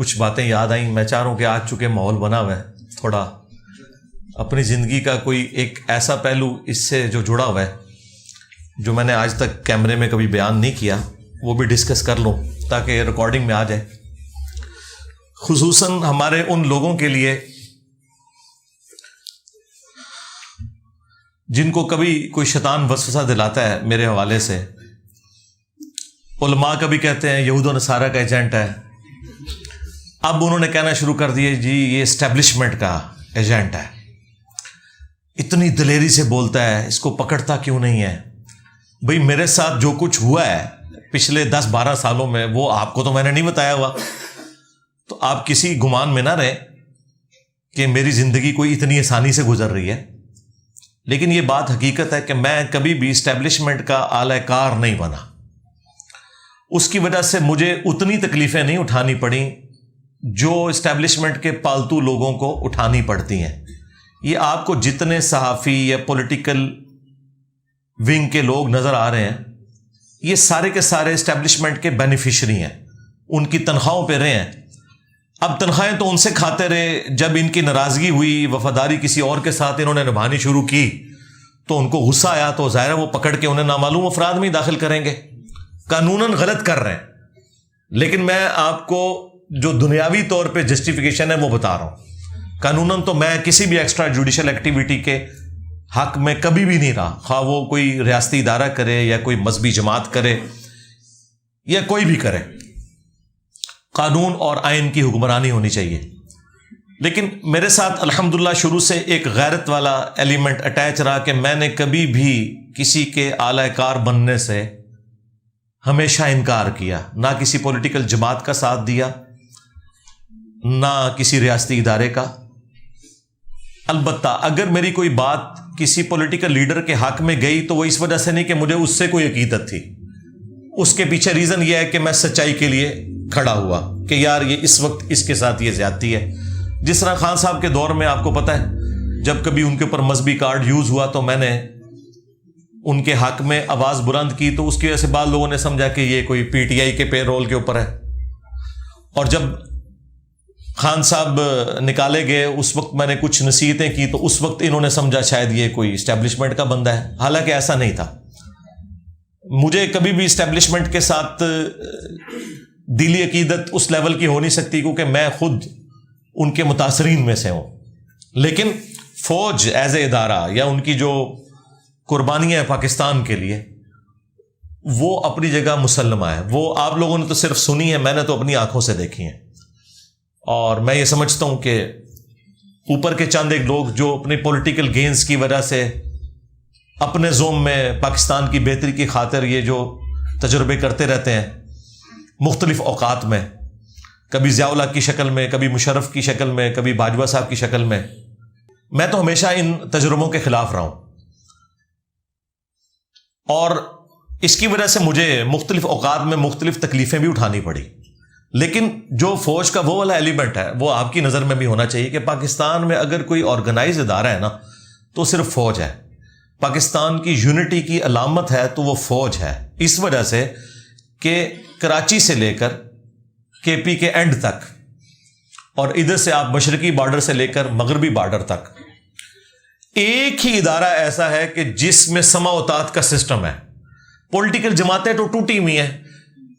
کچھ باتیں یاد آئیں. میں چاہ رہا ہوں کہ آج چونکہ ماحول بنا ہوا ہے, تھوڑا اپنی زندگی کا کوئی ایک ایسا پہلو اس سے جو جڑا ہوا ہے جو میں نے آج تک کیمرے میں کبھی بیان نہیں کیا, وہ بھی ڈسکس کر لوں تاکہ ریکارڈنگ میں آ جائے. خصوصاً ہمارے ان لوگوں کے لیے جن کو کبھی کوئی شیطان وسوسہ دلاتا ہے میرے حوالے سے. علماء کبھی کہتے ہیں یہود و نصارہ کا ایجنٹ ہے, اب انہوں نے کہنا شروع کر دیے جی یہ اسٹیبلشمنٹ کا ایجنٹ ہے, اتنی دلیری سے بولتا ہے, اس کو پکڑتا کیوں نہیں ہے؟ بھئی میرے ساتھ جو کچھ ہوا ہے پچھلے 10-12 سالوں میں وہ آپ کو تو میں نے نہیں بتایا ہوا, تو آپ کسی گمان میں نہ رہیں کہ میری زندگی کوئی اتنی آسانی سے گزر رہی ہے. لیکن یہ بات حقیقت ہے کہ میں کبھی بھی اسٹیبلشمنٹ کا اعلی کار نہیں بنا. اس کی وجہ سے مجھے اتنی تکلیفیں نہیں اٹھانی پڑیں جو اسٹیبلشمنٹ کے پالتو لوگوں کو اٹھانی پڑتی ہیں. یہ آپ کو جتنے صحافی یا پولیٹیکل ونگ کے لوگ نظر آ رہے ہیں یہ سارے کے سارے اسٹیبلشمنٹ کے بینیفیشری ہیں, ان کی تنخواہوں پہ رہے ہیں. اب تنخواہیں تو ان سے کھاتے رہے, جب ان کی ناراضگی ہوئی, وفاداری کسی اور کے ساتھ انہوں نے نبھانی شروع کی تو ان کو غصہ آیا, تو ظاہر ہے وہ پکڑ کے انہیں نامعلوم افراد میں ہی داخل کریں گے. قانوناً غلط کر رہے ہیں, لیکن میں آپ کو جو دنیاوی طور پہ جسٹیفیکیشن ہے وہ بتا رہا ہوں. قانوناً تو میں کسی بھی ایکسٹرا جوڈیشل ایکٹیویٹی کے حق میں کبھی بھی نہیں رہا, خواہ وہ کوئی ریاستی ادارہ کرے یا کوئی مذہبی جماعت کرے یا کوئی بھی کرے. قانون اور آئین کی حکمرانی ہونی چاہیے. لیکن میرے ساتھ الحمدللہ شروع سے ایک غیرت والا ایلیمنٹ اٹیچ رہا کہ میں نے کبھی بھی کسی کے اعلی کار بننے سے ہمیشہ انکار کیا, نہ کسی پولیٹیکل جماعت کا ساتھ دیا, نہ کسی ریاستی ادارے کا. البتہ اگر میری کوئی بات کسی پولیٹیکل لیڈر کے حق میں گئی تو وہ اس وجہ سے نہیں کہ مجھے اس سے کوئی عقیدت تھی, اس کے پیچھے ریزن یہ ہے کہ میں سچائی کے لیے کھڑا ہوا کہ یار یہ اس وقت اس کے ساتھ یہ زیادتی ہے. جس طرح خان صاحب کے دور میں آپ کو پتہ ہے جب کبھی ان کے اوپر مذہبی کارڈ یوز ہوا تو میں نے ان کے حق میں آواز بلند کی, تو اس کی وجہ سے بعض لوگوں نے سمجھا کہ یہ کوئی پی ٹی آئی کے پے رول کے اوپر ہے. اور جب خان صاحب نکالے گئے اس وقت میں نے کچھ نصیحتیں کی تو اس وقت انہوں نے سمجھا شاید یہ کوئی اسٹیبلشمنٹ کا بندہ ہے, حالانکہ ایسا نہیں تھا. مجھے کبھی بھی اسٹیبلشمنٹ کے ساتھ دلی عقیدت اس لیول کی ہو نہیں سکتی کیونکہ میں خود ان کے متاثرین میں سے ہوں. لیکن فوج ایز اے ادارہ یا ان کی جو قربانیاں ہیں پاکستان کے لیے وہ اپنی جگہ مسلمہ ہے. وہ آپ لوگوں نے تو صرف سنی ہے, میں نے تو اپنی آنکھوں سے دیکھی ہیں. اور میں یہ سمجھتا ہوں کہ اوپر کے چند ایک لوگ جو اپنی پولیٹیکل گینز کی وجہ سے اپنے زوم میں پاکستان کی بہتری کی خاطر یہ جو تجربے کرتے رہتے ہیں مختلف اوقات میں, کبھی ضیاء الحق کی شکل میں, کبھی مشرف کی شکل میں, کبھی باجوہ صاحب کی شکل میں تو ہمیشہ ان تجربوں کے خلاف رہا ہوں. اور اس کی وجہ سے مجھے مختلف اوقات میں مختلف تکلیفیں بھی اٹھانی پڑی. لیکن جو فوج کا وہ والا ایلیمنٹ ہے وہ آپ کی نظر میں بھی ہونا چاہیے کہ پاکستان میں اگر کوئی آرگنائز ادارہ ہے نا تو صرف فوج ہے. پاکستان کی یونٹی کی علامت ہے تو وہ فوج ہے, اس وجہ سے کہ کراچی سے لے کر کے پی کے اینڈ تک اور ادھر سے آپ مشرقی بارڈر سے لے کر مغربی بارڈر تک ایک ہی ادارہ ایسا ہے کہ جس میں سما و طاعت کا سسٹم ہے. پولیٹیکل جماعتیں تو ٹوٹی ہوئی ہیں,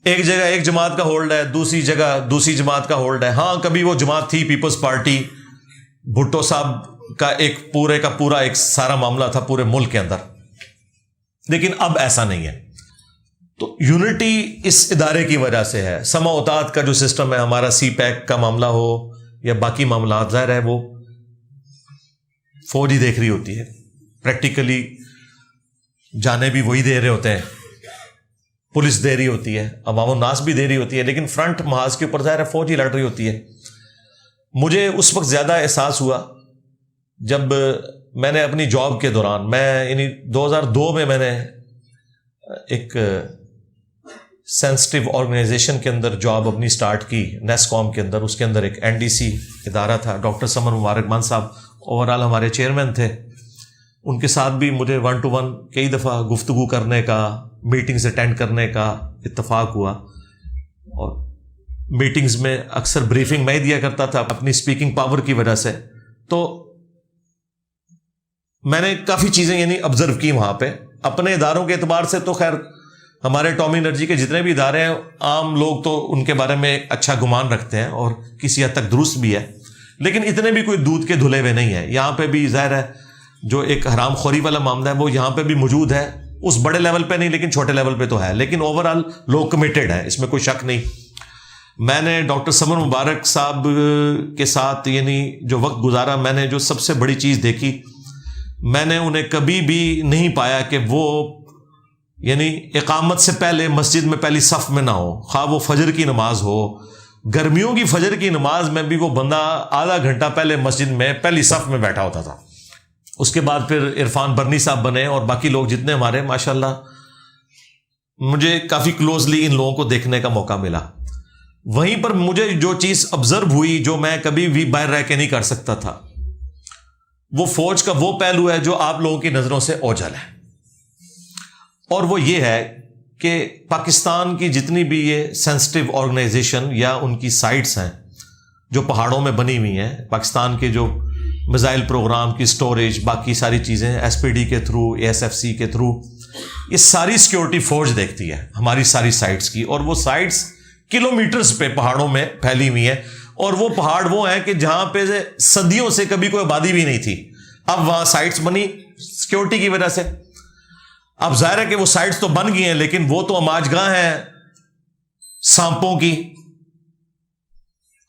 ایک جگہ ایک جماعت کا ہولڈ ہے, دوسری جگہ دوسری جماعت کا ہولڈ ہے. ہاں کبھی وہ جماعت تھی پیپلز پارٹی, بھٹو صاحب کا ایک پورے کا پورا ایک سارا معاملہ تھا پورے ملک کے اندر, لیکن اب ایسا نہیں ہے. تو یونٹی اس ادارے کی وجہ سے ہے. سما و طاعت کا جو سسٹم ہے ہمارا, سی پیک کا معاملہ ہو یا باقی معاملات, ظاہر ہے وہ فوج ہی دیکھ رہی ہوتی ہے. پریکٹیکلی جانے بھی وہی دے رہے ہوتے ہیں, پولیس دے رہی ہوتی ہے, عوام الناس بھی دے رہی ہوتی ہے, لیکن فرنٹ محاذ کے اوپر ظاہر ہے فوج ہی لڑ رہی ہوتی ہے. مجھے اس وقت زیادہ احساس ہوا جب میں نے اپنی جاب کے دوران, میں یعنی 2002 میں نے ایک سینسٹیو آرگنائزیشن کے اندر جاب اپنی سٹارٹ کی, نیس کام کے اندر. اس کے اندر ایک این ڈی سی ادارہ تھا, ڈاکٹر سمر مبارک مان صاحب اوور آل ہمارے چیئرمین تھے. ان کے ساتھ بھی مجھے 1 to 1 کئی دفعہ گفتگو کرنے کا, میٹنگز اٹینڈ کرنے کا اتفاق ہوا. اور میٹنگز میں اکثر بریفنگ میں ہی دیا کرتا تھا اپنی اسپیکنگ پاور کی وجہ سے. تو میں نے کافی چیزیں یعنی آبزرو کی وہاں پہ. اپنے اداروں کے اعتبار سے تو خیر ہمارے اٹامی انرجی کے جتنے بھی ادارے ہیں عام لوگ تو ان کے بارے میں اچھا گمان رکھتے ہیں اور کسی حد تک درست بھی ہے, لیکن اتنے بھی کوئی دودھ کے دھلے ہوئے نہیں ہیں. یہاں پہ بھی ظاہر ہے جو ایک حرام خوری والا معاملہ ہے وہ یہاں پہ بھی موجود ہے, اس بڑے لیول پہ نہیں لیکن چھوٹے لیول پہ تو ہے, لیکن اوور آل لوگ کمیٹڈ ہیں, اس میں کوئی شک نہیں. میں نے ڈاکٹر سمر مبارک صاحب کے ساتھ یعنی جو وقت گزارا, میں نے جو سب سے بڑی چیز دیکھی, میں نے انہیں کبھی بھی نہیں پایا کہ وہ یعنی اقامت سے پہلے مسجد میں پہلی صف میں نہ ہو, خواہ وہ فجر کی نماز ہو. گرمیوں کی فجر کی نماز میں بھی وہ بندہ آدھا گھنٹہ پہلے مسجد میں پہلی صف میں بیٹھا ہوتا تھا. اس کے بعد پھر عرفان برنی صاحب بنے اور باقی لوگ جتنے ہمارے, ماشاءاللہ مجھے کافی کلوزلی ان لوگوں کو دیکھنے کا موقع ملا. وہیں پر مجھے جو چیز آبزرو ہوئی جو میں کبھی بھی باہر رہ کے نہیں کر سکتا تھا, وہ فوج کا وہ پہلو ہے جو آپ لوگوں کی نظروں سے اوجھل ہے, اور وہ یہ ہے کہ پاکستان کی جتنی بھی یہ سینسٹیو آرگنائزیشن یا ان کی سائٹس ہیں جو پہاڑوں میں بنی ہوئی ہیں, پاکستان کے جو میزائل پروگرام کی سٹوریج باقی ساری چیزیں ایس پی ڈی کے through, A S F C کے تھرو, یہ ساری سیکیورٹی فوج دیکھتی ہے ہماری ساری سائٹس کی. اور وہ سائٹس کلومیٹرز پہ پہاڑوں میں پھیلی ہوئی ہیں, اور وہ پہاڑ وہ ہیں کہ جہاں پہ صدیوں سے کبھی کوئی آبادی بھی نہیں تھی, اب وہاں سائٹس بنی سیکیورٹی کی وجہ سے. اب ظاہر ہے کہ وہ سائٹس تو بن گئی ہیں لیکن وہ تو اماج گاہ ہیں سانپوں کی,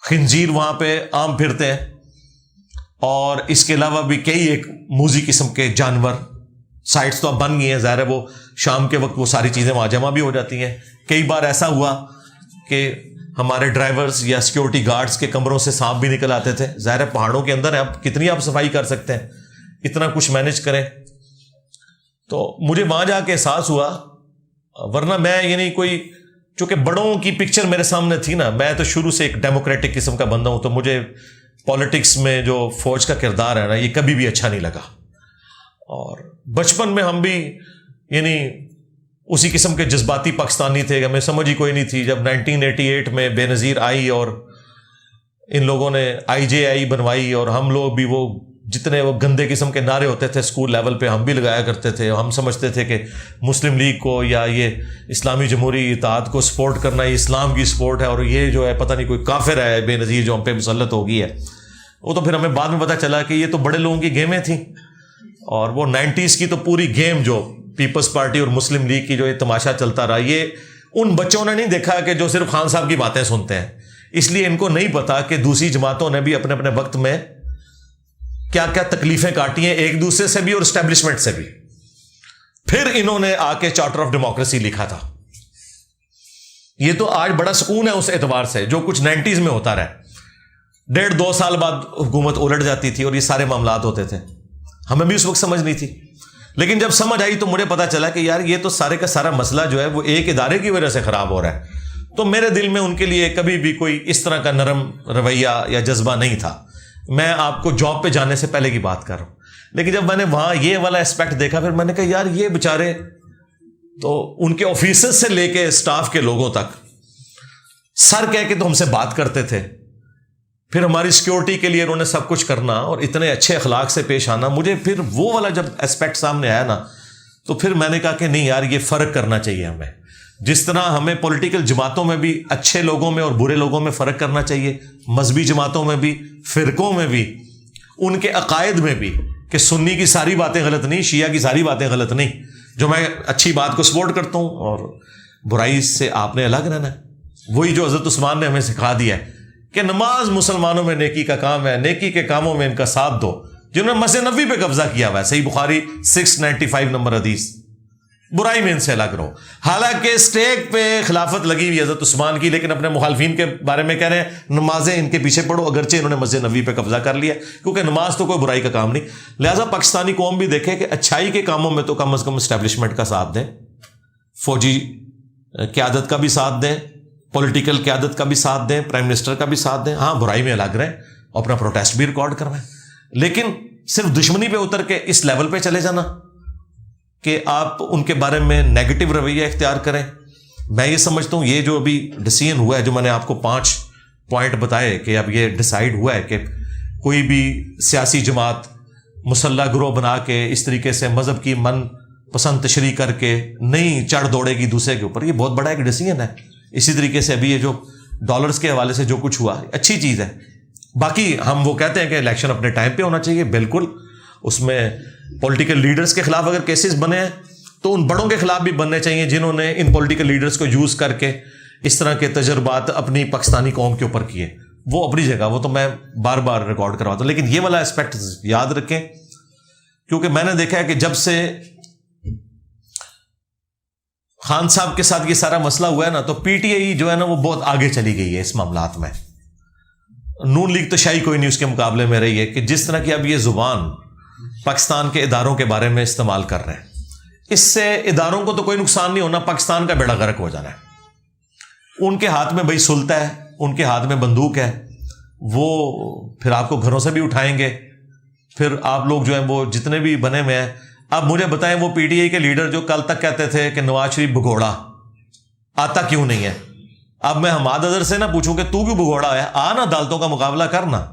خنزیر وہاں پہ عام پھرتے ہیں, اور اس کے علاوہ بھی کئی ایک موذی قسم کے جانور. سائٹس تو اب بن گئی ہیں, ظاہر ہے وہ شام کے وقت وہ ساری چیزیں وہاں جمع بھی ہو جاتی ہیں. کئی بار ایسا ہوا کہ ہمارے ڈرائیورز یا سیکیورٹی گارڈز کے کمروں سے سانپ بھی نکل آتے تھے. ظاہر ہے پہاڑوں کے اندر ہے, اب کتنی آپ صفائی کر سکتے ہیں, اتنا کچھ مینج کریں. تو مجھے وہاں جا کے احساس ہوا, ورنہ میں یعنی کوئی چونکہ بڑوں کی پکچر میرے سامنے تھی نا, میں تو شروع سے ایک ڈیموکریٹک قسم کا بندہ ہوں, تو مجھے پالیٹکس میں جو فوج کا کردار ہے نا یہ کبھی بھی اچھا نہیں لگا. اور بچپن میں ہم بھی یعنی اسی قسم کے جذباتی پاکستانی تھے, ہمیں سمجھ ہی کوئی نہیں تھی. جب 1988 میں بے نظیر آئی اور ان لوگوں نے IJI بنوائی, اور ہم لوگ بھی وہ جتنے وہ گندے قسم کے نعرے ہوتے تھے اسکول لیول پہ ہم بھی لگایا کرتے تھے. ہم سمجھتے تھے کہ مسلم لیگ کو یا یہ اسلامی جمہوری اتحاد کو سپورٹ کرنا یہ اسلام کی سپورٹ ہے, اور یہ جو ہے پتہ نہیں کوئی کافر ہے بے نظیر جو ہم پہ مسلط ہو گئی ہے. وہ تو پھر ہمیں بعد میں پتہ چلا کہ یہ تو بڑے لوگوں کی گیمیں تھیں, اور وہ 90s کی تو پوری گیم جو پیپلز پارٹی اور مسلم لیگ کی جو یہ تماشا چلتا رہا, یہ ان بچوں نے نہیں دیکھا کہ جو صرف خان صاحب کی باتیں سنتے ہیں. اس لیے ان کو نہیں پتا کہ دوسری جماعتوں نے بھی اپنے اپنے وقت میں کیا کیا تکلیفیں کاٹی ہیں, ایک دوسرے سے بھی اور اسٹیبلشمنٹ سے بھی. پھر انہوں نے آ کے چارٹر آف ڈیموکریسی لکھا تھا. یہ تو آج بڑا سکون ہے اس اعتبار سے, جو کچھ 90s میں ہوتا رہا, 1.5-2 سال بعد حکومت الٹ جاتی تھی اور یہ سارے معاملات ہوتے تھے. ہمیں بھی اس وقت سمجھ نہیں تھی, لیکن جب سمجھ آئی تو مجھے پتا چلا کہ یار یہ تو سارے کا سارا مسئلہ جو ہے وہ ایک ادارے کی وجہ سے خراب ہو رہا ہے. تو میرے دل میں ان کے لیے کبھی بھی کوئی اس طرح کا نرم رویہ یا جذبہ نہیں تھا. میں آپ کو جاب پہ جانے سے پہلے کی بات کر رہا ہوں. لیکن جب میں نے وہاں یہ والا اسپیکٹ دیکھا, پھر میں نے کہا یار یہ بیچارے تو ان کے آفیسز سے لے کے اسٹاف کے لوگوں تک سر کہہ کے تو ہم سے بات کرتے تھے, پھر ہماری سیکیورٹی کے لیے انہوں نے سب کچھ کرنا اور اتنے اچھے اخلاق سے پیش آنا. مجھے پھر وہ والا جب اسپیکٹ سامنے آیا نا, تو پھر میں نے کہا کہ نہیں یار یہ فرق کرنا چاہیے ہمیں. جس طرح ہمیں پولیٹیکل جماعتوں میں بھی اچھے لوگوں میں اور برے لوگوں میں فرق کرنا چاہیے, مذہبی جماعتوں میں بھی, فرقوں میں بھی, ان کے عقائد میں بھی, کہ سنی کی ساری باتیں غلط نہیں, شیعہ کی ساری باتیں غلط نہیں, جو میں اچھی بات کو سپورٹ کرتا ہوں, اور برائی سے آپ نے الگ رہنا ہے. وہی جو حضرت عثمان نے ہمیں سکھا دیا ہے کہ نماز مسلمانوں میں نیکی کا کام ہے, نیکی کے کاموں میں ان کا ساتھ دو. جنہوں نے مسجد نبوی پہ قبضہ کیا ہوا ہے, صحیح بخاری 695 نمبر حدیث, برائی میں ان سے الگ رہو. حالانکہ اسٹیک پہ خلافت لگی ہوئی حضرت عثمان کی, لیکن اپنے مخالفین کے بارے میں کہہ رہے ہیں نمازیں ان کے پیچھے پڑھو, اگرچہ انہوں نے مسجد نبوی پہ قبضہ کر لیا, کیونکہ نماز تو کوئی برائی کا کام نہیں. لہٰذا پاکستانی قوم بھی دیکھے کہ اچھائی کے کاموں میں تو کم از کم اسٹیبلشمنٹ کا ساتھ دیں, فوجی قیادت کا بھی ساتھ دیں, پولیٹیکل قیادت کا بھی ساتھ دیں, پرائم منسٹر کا بھی ساتھ دیں. ہاں برائی میں الگ رہیں, اپنا پروٹیسٹ بھی ریکارڈ کروائیں, لیکن صرف دشمنی پہ اتر کے اس لیول پہ چلے جانا کہ آپ ان کے بارے میں نیگیٹو رویہ اختیار کریں, میں یہ سمجھتا ہوں یہ جو ابھی ڈیسیژن ہوا ہے، جو میں نے آپ کو 5 پوائنٹ بتائے کہ اب یہ ڈیسائیڈ ہوا ہے کہ کوئی بھی سیاسی جماعت مسلح گروہ بنا کے اس طریقے سے مذہب کی من پسند تشریح کر کے نہیں چڑھ دوڑے گی دوسرے کے اوپر، یہ بہت بڑا ایک ڈیسیژن ہے. اسی طریقے سے ابھی یہ جو ڈالرز کے حوالے سے جو کچھ ہوا اچھی چیز ہے. باقی ہم وہ کہتے ہیں کہ الیکشن اپنے ٹائم پہ ہونا چاہیے، بالکل. اس میں پولیٹیکل لیڈرز کے خلاف اگر کیسز بنے ہیں تو ان بڑوں کے خلاف بھی بننے چاہیے جنہوں نے ان پولیٹیکل لیڈرز کو یوز کر کے اس طرح کے تجربات اپنی پاکستانی قوم کے اوپر کیے. وہ اپنی جگہ، وہ تو میں بار بار ریکارڈ کرواتا ہوں، لیکن یہ والا اسپیکٹ یاد رکھیں، کیونکہ میں نے دیکھا ہے کہ جب سے خان صاحب کے ساتھ یہ سارا مسئلہ ہوا ہے نا، تو پی ٹی آئی جو ہے نا وہ بہت آگے چلی گئی ہے اس معاملات میں. نون لیگ تو شاہی کوئی نہیں اس کے مقابلے میں رہی ہے کہ جس طرح کی اب یہ زبان پاکستان کے اداروں کے بارے میں استعمال کر رہے ہیں، اس سے اداروں کو تو کوئی نقصان نہیں ہونا، پاکستان کا بیڑا غرق ہو جانا ہے. ان کے ہاتھ میں بھائی سلطہ ہے، ان کے ہاتھ میں بندوق ہے، وہ پھر آپ کو گھروں سے بھی اٹھائیں گے. پھر آپ لوگ جو ہیں وہ جتنے بھی بنے ہوئے ہیں، اب مجھے بتائیں وہ پی ٹی آئی کے لیڈر جو کل تک کہتے تھے کہ نواز شریف بھگوڑا آتا کیوں نہیں ہے، اب میں حماد اظہر سے نہ پوچھوں کہ تو کیوں بھگوڑا ہے، آ نا عدالتوں کا مقابلہ کرنا.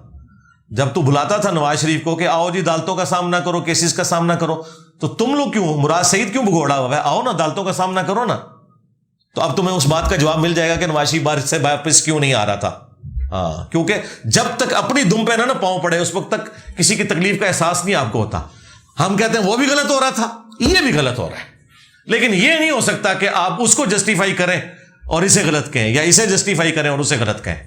جب تو بلاتا تھا نواز شریف کو کہ آؤ جی عدالتوں کا سامنا کرو، کیسز کا سامنا کرو، تو تم لوگ کیوں، مراد سعید کیوں بھگوڑا ہوا ہے، آؤ نا عدالتوں کا سامنا کرو نا. تو اب تمہیں اس بات کا جواب مل جائے گا کہ نواز شریف بار سے واپس کیوں نہیں آ رہا تھا. ہاں، کیونکہ جب تک اپنی دم پہ نہ پاؤں پڑے اس وقت تک کسی کی تکلیف کا احساس نہیں آپ کو ہوتا. ہم کہتے ہیں وہ بھی غلط ہو رہا تھا، یہ بھی غلط ہو رہا ہے، لیکن یہ نہیں ہو سکتا کہ آپ اس کو جسٹیفائی کریں اور اسے غلط کہیں، یا اسے جسٹیفائی کریں اور اسے غلط کہیں.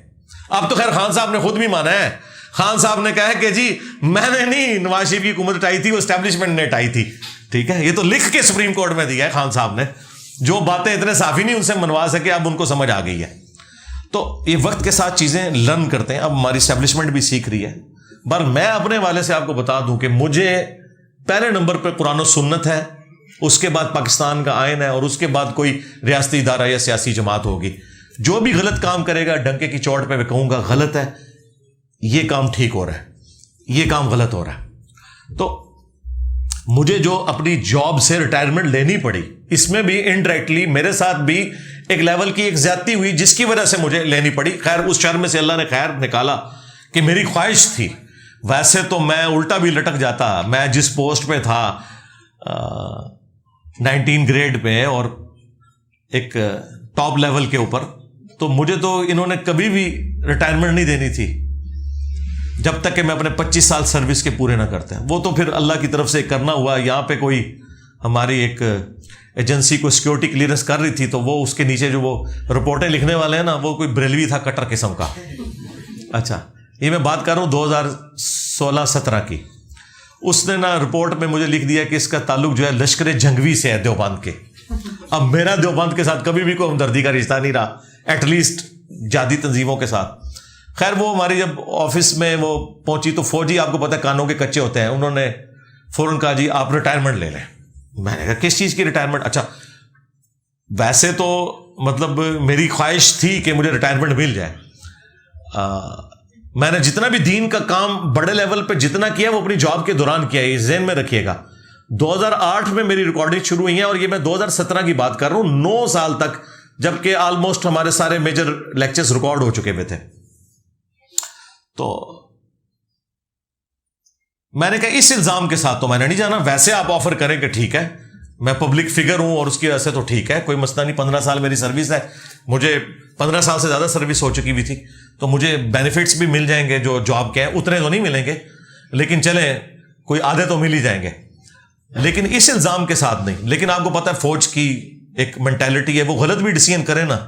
اب تو خیر خان صاحب نے خود بھی مانا ہے، خان صاحب نے کہا ہے کہ جی میں نے نہیں نواز شریف کی حکومت اٹھائی تھی، وہ اسٹیبلشمنٹ نے اٹھائی تھی. ٹھیک ہے، یہ تو لکھ کے سپریم کورٹ میں دیا ہے خان صاحب نے. جو باتیں اتنے صافی نہیں ان سے منوا سکے، اب ان کو سمجھ آ گئی ہے. تو یہ وقت کے ساتھ چیزیں لرن کرتے ہیں، اب ہماری اسٹیبلشمنٹ بھی سیکھ رہی ہے. بل میں اپنے والے سے آپ کو بتا دوں کہ مجھے پہلے نمبر پہ قرآن و سنت ہے، اس کے بعد پاکستان کا آئین ہے، اور اس کے بعد کوئی ریاستی ادارہ یا سیاسی جماعت ہوگی. جو بھی غلط کام کرے گا ڈنکے کی چوٹ پہ میں کہوں گا غلط ہے، یہ کام ٹھیک ہو رہا ہے، یہ کام غلط ہو رہا ہے. تو مجھے جو اپنی جاب سے ریٹائرمنٹ لینی پڑی، اس میں بھی انڈائریکٹلی میرے ساتھ بھی ایک لیول کی ایک زیادتی ہوئی جس کی وجہ سے مجھے لینی پڑی. خیر اس شر میں سے اللہ نے خیر نکالا کہ میری خواہش تھی. ویسے تو میں الٹا بھی لٹک جاتا، میں جس پوسٹ پہ تھا 19 گریڈ پہ اور ایک ٹاپ لیول کے اوپر، تو مجھے تو انہوں نے کبھی بھی ریٹائرمنٹ نہیں دینی تھی جب تک کہ میں اپنے 25 سال سروس کے پورے نہ کرتے ہیں. وہ تو پھر اللہ کی طرف سے کرنا ہوا. یہاں پہ کوئی ہماری ایک ایجنسی کو سیکورٹی کلیئرنس کر رہی تھی، تو وہ اس کے نیچے جو وہ رپورٹیں لکھنے والے ہیں نا، وہ کوئی بریلوی تھا کٹر قسم کا. اچھا، یہ میں بات کر رہا ہوں 2016-17 کی. اس نے نا رپورٹ میں مجھے لکھ دیا کہ اس کا تعلق جو ہے لشکر جنگوی سے ہے، دیوبند کے. اب میرا دیوبند کے ساتھ کبھی بھی کوئی ہمدردی کا رشتہ نہیں رہا، ایٹ لیسٹ جہادی تنظیموں کے ساتھ. خیر وہ ہماری جب آفس میں وہ پہنچی تو فوجی آپ کو پتہ ہے کانوں کے کچے ہوتے ہیں، انہوں نے فوراً کہا جی آپ ریٹائرمنٹ لے لیں. میں نے کہا کس چیز کی ریٹائرمنٹ؟ اچھا ویسے تو مطلب میری خواہش تھی کہ مجھے ریٹائرمنٹ مل جائے. میں نے جتنا بھی دین کا کام بڑے لیول پہ جتنا کیا وہ اپنی جاب کے دوران کیا ہے، یہ ذہن میں رکھیے گا. 2008 میں میری ریکارڈنگ شروع ہوئی ہیں اور یہ میں 2017 کی بات کر رہا ہوں، 9 سال تک، جبکہ آلموسٹ ہمارے سارے میجر لیکچرز ریکارڈ ہو چکے ہوئے تھے. تو میں نے کہا اس الزام کے ساتھ تو میں نے نہیں جانا. ویسے آپ آفر کریں کہ ٹھیک ہے میں پبلک فگر ہوں اور اس کی وجہ سے تو ٹھیک ہے، کوئی مسئلہ نہیں. 15 سال میری سروس ہے، مجھے 15 سال سے زیادہ سروس ہو چکی ہوئی تھی، تو مجھے بینیفٹس بھی مل جائیں گے جو جاب کے ہیں. اتنے تو نہیں ملیں گے لیکن چلیں کوئی آدھے تو مل ہی جائیں گے، لیکن اس الزام کے ساتھ نہیں. لیکن آپ کو پتہ ہے فوج کی ایک مینٹیلٹی ہے، وہ غلط بھی ڈیسیژن کرے نا،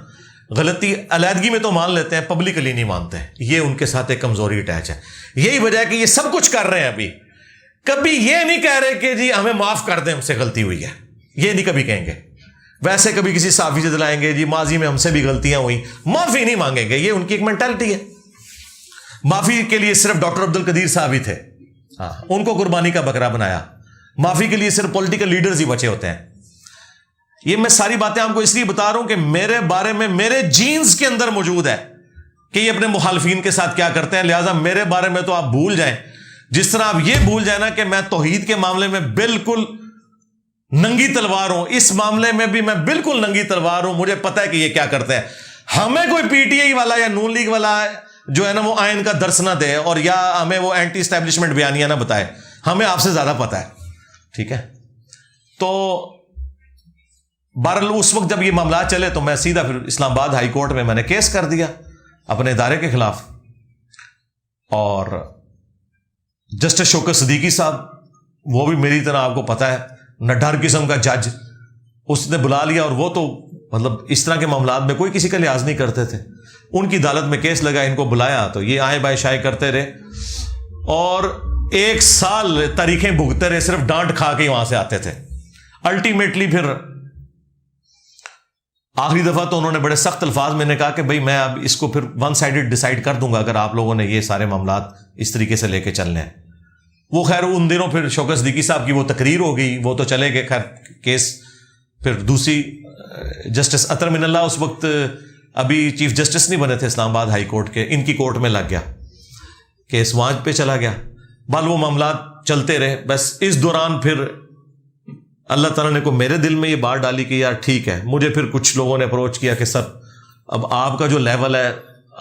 غلطی علیحدگی میں تو مان لیتے ہیں، پبلکلی نہیں مانتے. یہ ان کے ساتھ ایک کمزوری اٹیچ ہے. یہی وجہ ہے کہ یہ سب کچھ کر رہے ہیں، ابھی کبھی یہ نہیں کہہ رہے کہ جی ہمیں معاف کر دیں، ہم سے غلطی ہوئی ہے، یہ نہیں کبھی کہیں گے. ویسے کبھی کسی صحافی سے دلائیں گے جی ماضی میں ہم سے بھی غلطیاں ہوئی، معافی نہیں مانگیں گے. یہ ان کی ایک مینٹالٹی ہے. معافی کے لیے صرف ڈاکٹر عبد القدیر صاحب ہی تھے، ہاں ان کو قربانی کا بکرا بنایا. معافی کے لیے صرف پولیٹیکل لیڈرز ہی بچے ہوتے ہیں. یہ میں ساری باتیں آپ کو اس لیے بتا رہا ہوں کہ میرے بارے میں میرے جینز کے اندر موجود ہے کہ یہ اپنے مخالفین کے ساتھ کیا کرتے ہیں. لہٰذا میرے بارے میں تو آپ بھول جائیں، جس طرح آپ یہ بھول جائیں نا کہ میں توحید کے معاملے میں بالکل ننگی تلوار ہوں. اس معاملے میں بھی میں بالکل ننگی تلوار ہوں. مجھے پتا ہے کہ یہ کیا کرتے ہیں. ہمیں کوئی پی ٹی آئی والا یا نون لیگ والا جو ہے نا وہ آئین کا درس نہ دے اور یا ہمیں وہ اینٹی اسٹیبلشمنٹ بیانیہ نہ بتائے. ہمیں آپ سے زیادہ پتا ہے. ٹھیک ہے. تو بہرحال اس وقت جب یہ معاملات چلے تو میں سیدھا پھر اسلام آباد ہائی کورٹ میں نے کیس کر دیا اپنے ادارے کے خلاف. اور جسٹس شوکت صدیقی صاحب, وہ بھی میری طرح آپ کو پتا ہے نڈھر قسم کا جج, اس نے بلا لیا. اور وہ تو مطلب اس طرح کے معاملات میں کوئی کسی کا لحاظ نہیں کرتے تھے. ان کی عدالت میں کیس لگا, ان کو بلایا تو یہ آئے بائے شائے کرتے رہے اور 1 سال تاریخیں بھگتے رہے, صرف ڈانٹ کھا کے وہاں سے آتے تھے. الٹیمیٹلی پھر آخری دفعہ تو انہوں نے بڑے سخت الفاظ میں نے کہا کہ بھئی میں اب اس کو پھر ون سائیڈڈ ڈیسائیڈ کر دوں گا اگر آپ لوگوں نے یہ سارے معاملات اس طریقے سے لے کے چلنے ہیں. وہ خیر ان دنوں پھر شوکت صدیقی صاحب کی وہ تقریر ہو گئی, وہ تو چلے گئے. خیر کیس پھر دوسری جسٹس اطہر من اللہ اس وقت ابھی چیف جسٹس نہیں بنے تھے اسلام آباد ہائی کورٹ کے, ان کی کورٹ میں لگ گیا, کیس وہاں پہ چلا گیا. بال وہ معاملات چلتے رہے. بس اس دوران پھر اللہ تعالیٰ نے کو میرے دل میں یہ بات ڈالی کہ یار ٹھیک ہے. مجھے پھر کچھ لوگوں نے اپروچ کیا کہ سر اب آپ کا جو لیول ہے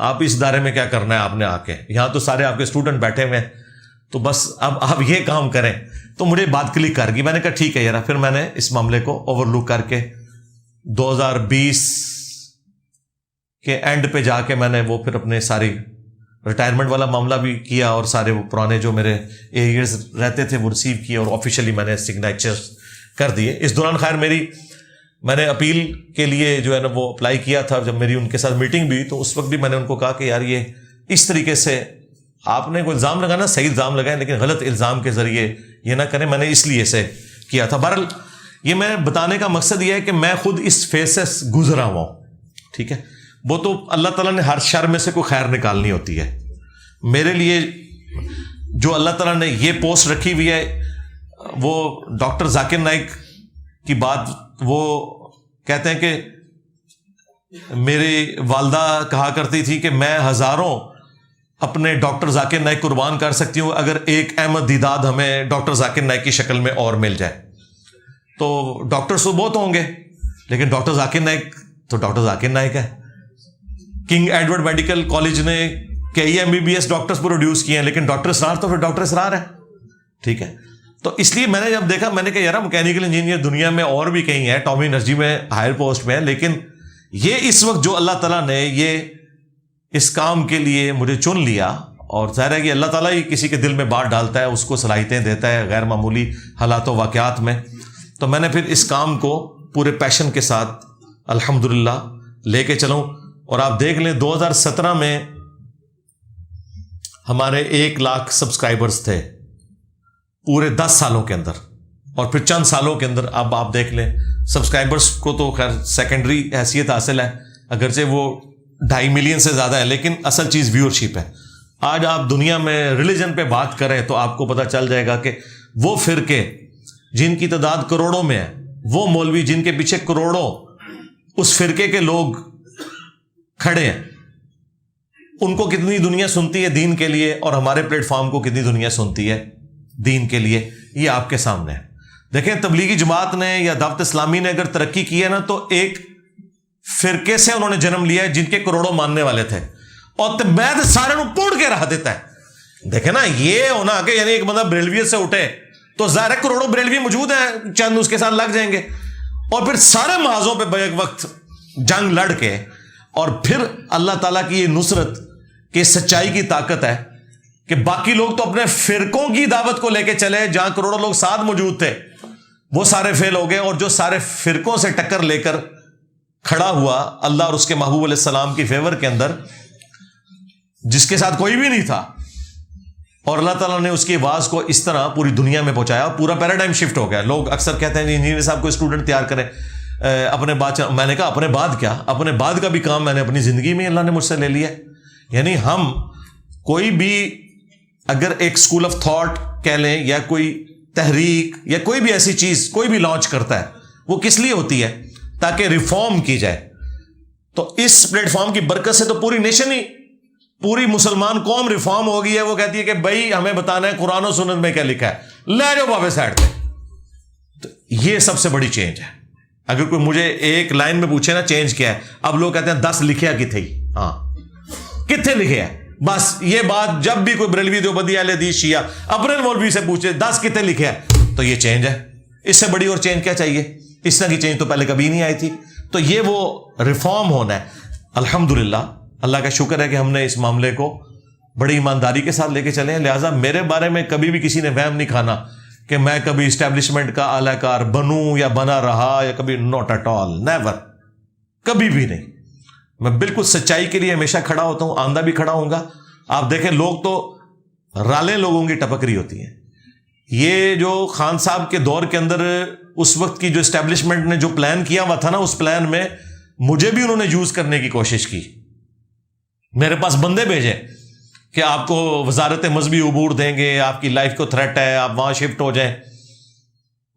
آپ اس ادارے میں کیا کرنا ہے, آپ نے آ کے یہاں تو سارے آپ کے اسٹوڈنٹ بیٹھے ہوئے ہیں تو بس اب آپ یہ کام کریں. تو مجھے بات کلک کر گئی. میں نے کہا ٹھیک ہے یار. پھر میں نے اس معاملے کو اوور لک کر کے 2020 کے اینڈ پہ جا کے میں نے وہ پھر اپنے ساری ریٹائرمنٹ والا معاملہ بھی کیا اور سارے وہ پرانے جو میرے ایئرز رہتے تھے وہ ریسیو کیے اور آفیشیلی میں نے سگنیچر کر دیے. اس دوران خیر میں نے اپیل کے لیے جو ہے نا وہ اپلائی کیا تھا. جب میری ان کے ساتھ میٹنگ بھی تو اس وقت بھی میں نے ان کو کہا کہ یار یہ اس طریقے سے آپ نے کوئی الزام لگانا, صحیح الزام لگائیں لیکن غلط الزام کے ذریعے یہ نہ کریں. میں نے اس لیے سے کیا تھا. بہرحال یہ میں بتانے کا مقصد یہ ہے کہ میں خود اس فیز سے گزرا ہوا ہوں. ٹھیک ہے. وہ تو اللہ تعالیٰ نے ہر شر میں سے کوئی خیر نکالنی ہوتی ہے. میرے لیے جو اللہ تعالیٰ نے یہ پوسٹ رکھی ہوئی ہے, وہ ڈاکٹر ذاکر نائک کی بات, وہ کہتے ہیں کہ میری والدہ کہا کرتی تھی کہ میں ہزاروں اپنے ڈاکٹر ذاکر نائک قربان کر سکتی ہوں اگر ایک احمد دیداد ہمیں ڈاکٹر ذاکر نائک کی شکل میں اور مل جائے. تو ڈاکٹرز تو بہت ہوں گے لیکن ڈاکٹر ذاکر نائک تو ڈاکٹر ذاکر نائک ہے. کنگ ایڈورڈ میڈیکل کالج نے کئی MBBS ڈاکٹرز پروڈیوس کیے ہیں لیکن ڈاکٹر اسرار تو پھر ڈاکٹر اسرار ہے. ٹھیک ہے. تو اس لیے میں نے جب دیکھا میں نے کہا یار میکینیکل انجینئر دنیا میں اور بھی کہیں ہے, ٹامی انرجی میں ہائر پوسٹ میں ہے, لیکن یہ اس وقت جو اللہ تعالیٰ نے یہ اس کام کے لیے مجھے چن لیا, اور ظاہر ہے کہ اللہ تعالیٰ ہی کسی کے دل میں بات ڈالتا ہے, اس کو صلاحیتیں دیتا ہے غیر معمولی حالات و واقعات میں. تو میں نے پھر اس کام کو پورے پیشن کے ساتھ الحمدللہ لے کے چلوں. اور آپ دیکھ لیں 2017 میں ہمارے 1 لاکھ سبسکرائبرز تھے پورے 10 سالوں کے اندر, اور پھر چند سالوں کے اندر اب آپ دیکھ لیں سبسکرائبرز کو تو خیر سیکنڈری حیثیت حاصل ہے, اگرچہ وہ 2.5 ملین سے زیادہ ہے, لیکن اصل چیز ویورشپ ہے. آج آپ دنیا میں ریلیجن پہ بات کریں تو آپ کو پتہ چل جائے گا کہ وہ فرقے جن کی تعداد کروڑوں میں ہے, وہ مولوی جن کے پیچھے کروڑوں اس فرقے کے لوگ کھڑے ہیں, ان کو کتنی دنیا سنتی ہے دین کے لیے, اور ہمارے پلیٹ فارم کو کتنی دنیا سنتی ہے دین کے لیے. یہ آپ کے سامنے ہے. دیکھیں تبلیغی جماعت نے یا دعوت اسلامی نے اگر ترقی کی ہے نا تو ایک فرقے سے انہوں نے جنم لیا ہے جن کے کروڑوں ماننے والے تھے, اور میں سارے نو پوڑ کے رہا دیتا ہے. دیکھیں نا یہ ہونا کہ یعنی ایک بندہ بریلویت سے اٹھے تو ظاہر ہے کروڑوں بریلوی موجود ہیں, چند اس کے ساتھ لگ جائیں گے, اور پھر سارے محاذوں پہ بیک وقت جنگ لڑ کے, اور پھر اللہ تعالیٰ کی یہ نصرت کہ سچائی کی طاقت ہے کہ باقی لوگ تو اپنے فرقوں کی دعوت کو لے کے چلے, جہاں کروڑوں لوگ ساتھ موجود تھے وہ سارے فیل ہو گئے, اور جو سارے فرقوں سے ٹکر لے کر کھڑا ہوا اللہ اور اس کے محبوب علیہ السلام کی فیور کے اندر, جس کے ساتھ کوئی بھی نہیں تھا, اور اللہ تعالیٰ نے اس کی آواز کو اس طرح پوری دنیا میں پہنچایا, پورا پیراڈائم شفٹ ہو گیا. لوگ اکثر کہتے ہیں انجینئر صاحب کو اسٹوڈنٹ تیار کریں اپنے بعد. میں نے کہا اپنے بعد کیا, اپنے بعد کا بھی کام میں نے اپنی زندگی میں اللہ نے مجھ سے لے لیا. یعنی ہم کوئی بھی اگر ایک اسکول آف تھاٹ کہہ لیں یا کوئی تحریک یا کوئی بھی ایسی چیز کوئی بھی لانچ کرتا ہے, وہ کس لیے ہوتی ہے؟ تاکہ ریفارم کی جائے. تو اس پلیٹ فارم کی برکت سے تو پوری نیشن ہی, پوری مسلمان قوم ریفارم ہو گئی ہے. وہ کہتی ہے کہ بھائی ہمیں بتانا ہے قرآن و سنت میں کیا لکھا ہے, لے جاؤ بابے سائڈ پہ. تو یہ سب سے بڑی چینج ہے. اگر کوئی مجھے ایک لائن میں پوچھے نا چینج کیا ہے, اب لوگ کہتے ہیں 10 لکھیا کتنے ہی, ہاں کتنے لکھے ہیں, بس یہ بات جب بھی کوئی بریلوی دیوبندی اہل حدیث شیعہ اپنے مولوی سے پوچھے 10 کتنے لکھے ہیں, تو یہ چینج ہے. اس سے بڑی اور چینج کیا چاہیے؟ اس طرح کی چینج تو پہلے کبھی نہیں آئی تھی. تو یہ وہ ریفارم ہونا ہے. الحمدللہ اللہ کا شکر ہے کہ ہم نے اس معاملے کو بڑی ایمانداری کے ساتھ لے کے چلے ہیں. لہٰذا میرے بارے میں کبھی بھی کسی نے وہم نہیں کھانا کہ میں کبھی اسٹیبلشمنٹ کا اعلی کار بنوں یا بنا رہا یا کبھی, ناٹ ایٹ آل, نیور, کبھی بھی نہیں. میں بالکل سچائی کے لیے ہمیشہ کھڑا ہوتا ہوں, آندہ بھی کھڑا ہوں گا. آپ دیکھیں لوگ تو رالیں لوگوں کی ٹپک رہی ہوتی ہیں. یہ جو خان صاحب کے دور کے اندر اس وقت کی جو اسٹیبلشمنٹ نے جو پلان کیا ہوا تھا نا, اس پلان میں مجھے بھی انہوں نے یوز کرنے کی کوشش کی. میرے پاس بندے بھیجے کہ آپ کو وزارت مذہبی عبور دیں گے, آپ کی لائف کو تھریٹ ہے, آپ وہاں شفٹ ہو جائیں.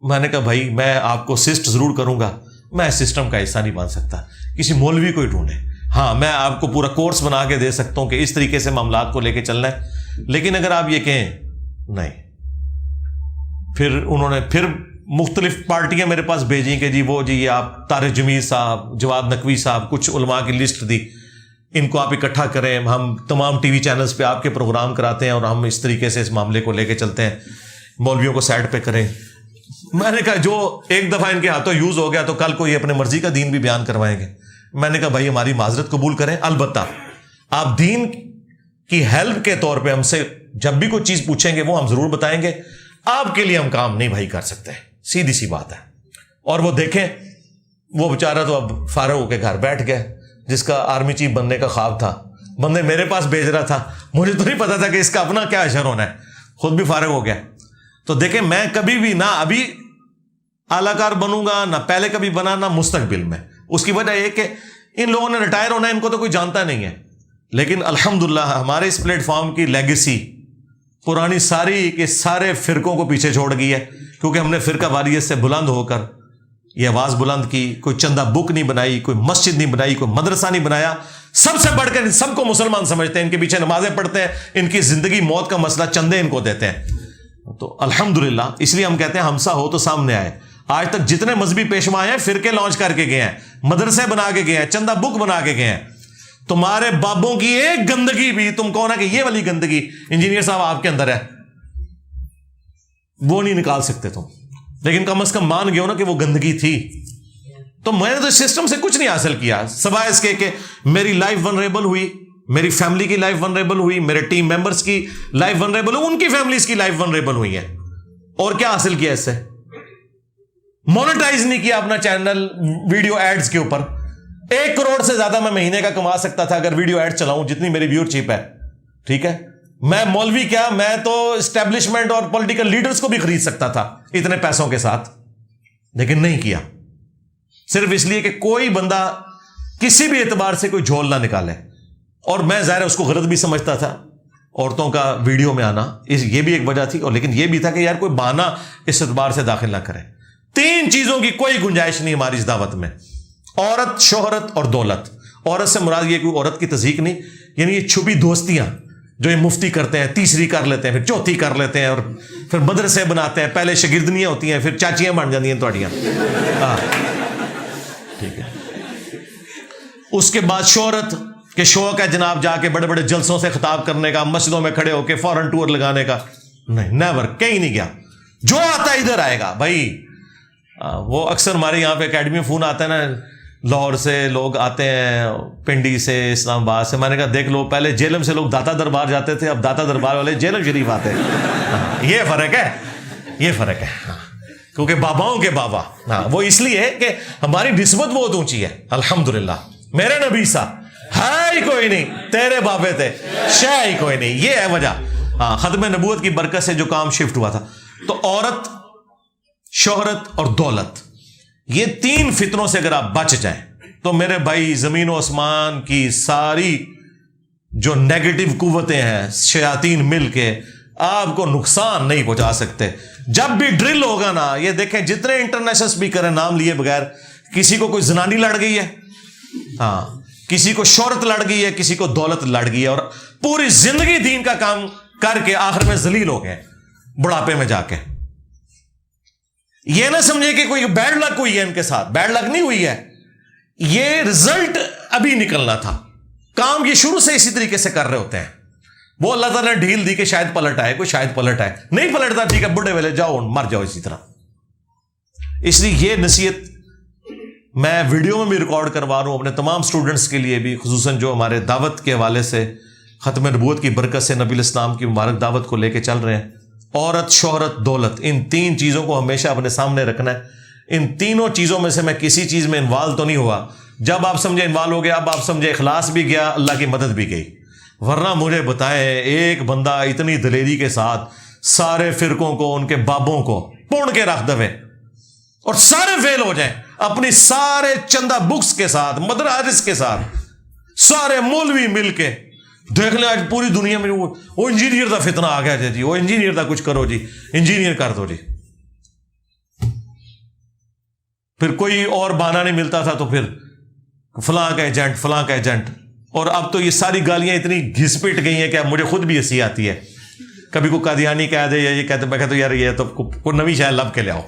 میں نے کہا بھائی میں آپ کو اسسٹ ضرور کروں گا, میں سسٹم کا حصہ نہیں بن سکتا, کسی مولوی کو ہی ڈھونڈے. ہاں میں آپ کو پورا کورس بنا کے دے سکتا ہوں کہ اس طریقے سے معاملات کو لے کے چلنا ہے, لیکن اگر آپ یہ کہیں نہیں. پھر انہوں نے پھر مختلف پارٹیاں میرے پاس بھیجی کہ جی وہ جی یہ آپ طارق جمیل صاحب, جواد نقوی صاحب, کچھ علماء کی لسٹ دی, ان کو آپ اکٹھا کریں, ہم تمام ٹی وی چینلز پہ آپ کے پروگرام کراتے ہیں اور ہم اس طریقے سے اس معاملے کو لے کے چلتے ہیں, مولویوں کو سائڈ پہ کریں. میں نے کہا جو ایک دفعہ ان کے ہاتھوں یوز ہو گیا تو کل کو یہ اپنے مرضی کا دین بھی بیان کروائیں گے. میں نے کہا بھائی ہماری معذرت قبول کریں, البتہ آپ دین کی ہیلپ کے طور پہ ہم سے جب بھی کوئی چیز پوچھیں گے وہ ہم ضرور بتائیں گے, آپ کے لیے ہم کام نہیں بھائی کر سکتے, سیدھی سی بات ہے. اور وہ دیکھیں وہ بیچارہ تو اب فارغ ہو کے گھر بیٹھ گیا, جس کا آرمی چیف بننے کا خواب تھا, بندے میرے پاس بھیج رہا تھا, مجھے تو نہیں پتا تھا کہ اس کا اپنا کیا اشر ہونا ہے, خود بھی فارغ ہو گیا. تو دیکھیں میں کبھی بھی نہ ابھی اعلی کار بنوں گا, نہ پہلے کبھی بنا, نہ مستقبل میں. اس کی وجہ یہ کہ ان لوگوں نے ریٹائر ہونا ہے, ان کو تو کوئی جانتا نہیں ہے, لیکن الحمدللہ ہمارے اس پلیٹ فارم کی لیگیسی پرانی ساری کے سارے فرقوں کو پیچھے چھوڑ گئی ہے, کیونکہ ہم نے فرقہ واریت سے بلند ہو کر یہ آواز بلند کی. کوئی چندہ بک نہیں بنائی, کوئی مسجد نہیں بنائی, کوئی مدرسہ نہیں بنایا. سب سے بڑھ کر ان سب کو مسلمان سمجھتے ہیں, ان کے پیچھے نمازیں پڑھتے ہیں, ان کی زندگی موت کا مسئلہ چندے ان کو دیتے ہیں. تو الحمدللہ اس لیے ہم کہتے ہیں ہمسا ہو تو سامنے آئے. آج تک جتنے مذہبی پیشوا ہیں فرقے لانچ کر کے گئے ہیں, مدرسے بنا کے گئے ہیں, چندہ بک بنا کے گئے ہیں. تمہارے بابوں کی ایک گندگی بھی تم کہو نا کہ یہ والی گندگی انجینئر صاحب آپ کے اندر ہے, وہ نہیں نکال سکتے تم, لیکن کم از کم مان گئے ہو نا کہ وہ گندگی تھی. تو میں نے تو سسٹم سے کچھ نہیں حاصل کیا سوائے اس کے کہ میری لائف ونریبل ہوئی, میری فیملی کی لائف ونریبل ہوئی, میرے ٹیم ممبرز کی لائف ونریبل ہوئی, ان کی فیملیز کی لائف ونریبل ہوئی ہے. اور کیا حاصل کیا اس سے؟ مونیٹائز نہیں کیا اپنا چینل ویڈیو ایڈز کے اوپر. 1 کروڑ سے زیادہ میں مہینے کا کما سکتا تھا اگر ویڈیو ایڈ چلاؤں, جتنی میری ویور شپ ہے. ٹھیک ہے, میں مولوی کیا, میں تو اسٹیبلشمنٹ اور پولیٹیکل لیڈرز کو بھی خرید سکتا تھا اتنے پیسوں کے ساتھ, لیکن نہیں کیا. صرف اس لیے کہ کوئی بندہ کسی بھی اعتبار سے کوئی جھول نہ نکالے. اور میں ظاہر اس کو غلط بھی سمجھتا تھا عورتوں کا ویڈیو میں آنا, یہ بھی ایک وجہ تھی, اور لیکن یہ بھی تھا کہ یار کوئی بہانہ اس اعتبار سے داخل نہ کرے. 3 چیزوں کی کوئی گنجائش نہیں ہماری اس دعوت میں, عورت, شہرت اور دولت. عورت سے مراد یہ کوئی عورت کی تضحیق نہیں, یعنی یہ چھپی دوستیاں جو یہ مفتی کرتے ہیں, تیسری کر لیتے ہیں, پھر چوتھی کر لیتے ہیں, اور پھر مدرسے بناتے ہیں, پہلے شاگردنیاں ہوتی ہیں, پھر چاچیاں بن جاتی ہیں تھوڑیاں. ٹھیک ہے. اس کے بعد شہرت کے شوق ہے جناب جا کے بڑے بڑے جلسوں سے خطاب کرنے کا, مسجدوں میں کھڑے ہو کے فورن ٹور لگانے کا. نہیں, نیور, کہیں نہیں گیا. جو آتا ہے ادھر آئے گا بھائی. وہ اکثر ہمارے یہاں پہ اکیڈمی فون آتا ہے نا, لاہور سے لوگ آتے ہیں, پنڈی سے, اسلام آباد سے. میں نے کہا دیکھ لو, پہلے جیلم سے لوگ داتا دربار جاتے تھے, اب داتا دربار والے جیلم شریف آتے ہیں. یہ فرق ہے, یہ فرق ہے. کیونکہ باباؤں کے بابا, وہ اس لیے کہ ہماری نسبت بہت اونچی ہے. الحمدللہ میرے نبی صاحب ہے ہی کوئی نہیں, تیرے بابے تھے شے ہی کوئی نہیں, یہ ہے وجہ. ختم نبوت کی برکت سے جو کام شفٹ ہوا تھا. تو عورت, شہرت اور دولت, یہ 3 فتنوں سے اگر آپ بچ جائیں تو میرے بھائی زمین و آسمان کی ساری جو نیگیٹو قوتیں ہیں, شیاطین مل کے آپ کو نقصان نہیں پہنچا سکتے. جب بھی ڈرل ہوگا نا, یہ دیکھیں جتنے انٹرنیشنل اسپیکر ہیں نام لیے بغیر, کسی کو کوئی زنانی لڑ گئی ہے, کسی کو شہرت لڑ گئی ہے, کسی کو دولت لڑ گئی ہے, اور پوری زندگی دین کا کام کر کے آخر میں ذلیل ہو گئے بڑھاپے میں جا کے. یہ نہ سمجھے کہ کوئی بیڈ لک ہوئی ہے ان کے ساتھ، بیڈ لک نہیں ہوئی ہے، یہ رزلٹ ابھی نکلنا تھا. کام یہ شروع سے اسی طریقے سے کر رہے ہوتے ہیں. وہ اللہ تعالیٰ نے ڈھیل دی کہ شاید پلٹ آئے، کوئی شاید پلٹ آئے، نہیں پلٹتا ٹھیک ہے، بڈھے ویلے جاؤ مر جاؤ اسی طرح. اس لیے یہ نصیحت میں ویڈیو میں بھی ریکارڈ کروا رہا ہوں اپنے تمام سٹوڈنٹس کے لیے بھی، خصوصاً جو ہمارے دعوت کے حوالے سے ختم نبوت کی برکت سے نبی الاسلام کی مبارک دعوت کو لے کے چل رہے ہیں. عورت، شہرت، دولت، ان تین چیزوں کو ہمیشہ اپنے سامنے رکھنا ہے. ان تینوں چیزوں میں سے میں کسی چیز میں انوالو تو نہیں ہوا. جب آپ سمجھے انوالو ہو گیا، اب آپ سمجھے اخلاص بھی گیا، اللہ کی مدد بھی گئی. ورنہ مجھے بتائیں ایک بندہ اتنی دلیری کے ساتھ سارے فرقوں کو، ان کے بابوں کو پون کے رکھ دوے اور سارے فیل ہو جائیں، اپنی سارے چندہ بکس کے ساتھ، مدرارس کے ساتھ، سارے مولوی مل کے دیکھ لیں آج پوری دنیا میں وہ انجینئر کا فتنہ آ گیا جی، وہ انجینئر کا کچھ کرو جی، انجینئر کر دو جی. پھر کوئی اور بہانہ نہیں ملتا تھا تو پھر فلاں کا ایجنٹ، فلاں کا ایجنٹ. اور اب تو یہ ساری گالیاں اتنی گھس پٹ گئی ہیں کہ اب مجھے خود بھی ہنسی آتی ہے. کبھی کوئی قادیانی کہہ دے یا یہ کہتے، میں کہتا ہوں یار یہ تو کوئی نوی شاید لب کے لے آؤ.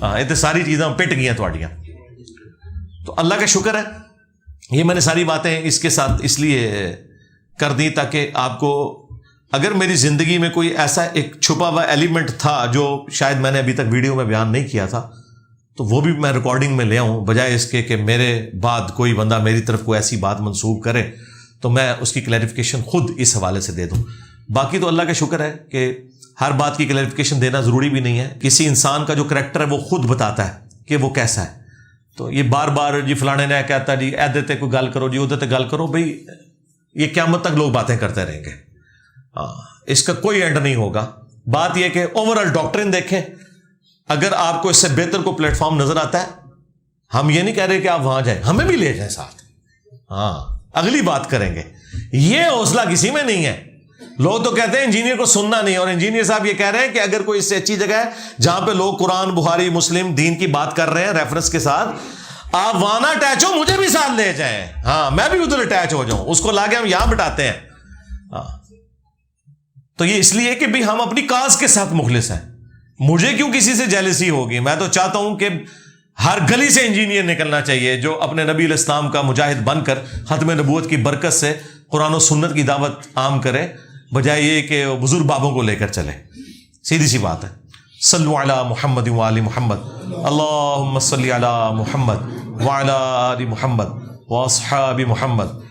ہاں یہ تو ساری چیزیں پٹ گئی ہیں تھوڑیاں. تو اللہ کا شکر ہے یہ میں نے ساری باتیں اس کے ساتھ اس لیے کر دی تاکہ آپ کو، اگر میری زندگی میں کوئی ایسا ایک چھپا ہوا ایلیمنٹ تھا جو شاید میں نے ابھی تک ویڈیو میں بیان نہیں کیا تھا تو وہ بھی میں ریکارڈنگ میں لے آؤں، بجائے اس کے کہ میرے بعد کوئی بندہ میری طرف کوئی ایسی بات منسوب کرے تو میں اس کی کلیریفیکیشن خود اس حوالے سے دے دوں. باقی تو اللہ کا شکر ہے کہ ہر بات کی کلیریفیکیشن دینا ضروری بھی نہیں ہے. کسی انسان کا جو کریکٹر ہے وہ خود بتاتا ہے کہ وہ کیسا ہے. تو یہ بار بار جی فلانے نے کہتا جی ایدے تے کوئی گل کرو جی ادھر تے گل کرو، بھائی یہ قیامت تک لوگ باتیں کرتے رہیں گے. اس کا کوئی اینڈ نہیں ہوگا. بات یہ کہ اوور آل ڈاکٹرن دیکھیں، اگر آپ کو اس سے بہتر کوئی پلیٹ فارم نظر آتا ہے، ہم یہ نہیں کہہ رہے کہ آپ وہاں جائیں، ہمیں بھی لے جائیں ساتھ. ہاں اگلی بات کریں گے. یہ حوصلہ کسی میں نہیں ہے. لوگ تو کہتے ہیں انجینئر کو سننا نہیں، اور انجینئر صاحب یہ کہہ رہے ہیں کہ اگر کوئی اس سے اچھی جگہ ہے جہاں پہ لوگ قرآن، بخاری، مسلم، دین کی بات کر رہے ہیں ریفرنس کے ساتھ، آپ وہاں نہ اٹیچ ہو، مجھے بھی ساتھ لے جائیں. ہاں میں بھی ادھر اٹیچ ہو جاؤں، اس کو لا کے ہم یہاں بٹاتے ہیں. ہاں تو یہ اس لیے کہ بھی ہم اپنی کاز کے ساتھ مخلص ہیں. مجھے کیوں کسی سے جیلسی ہوگی؟ میں تو چاہتا ہوں کہ ہر گلی سے انجینئر نکلنا چاہیے جو اپنے نبی علیہ السلام کا مجاہد بن کر ختم نبوت کی برکت سے قرآن و سنت کی دعوت عام کرے، بجائے یہ کہ بزرگ بابوں کو لے کر چلے. سیدھی سی بات ہے. صلو علی محمد وآل محمد، اللہم صلی علی محمد وعلی آل محمد واصحاب محمد.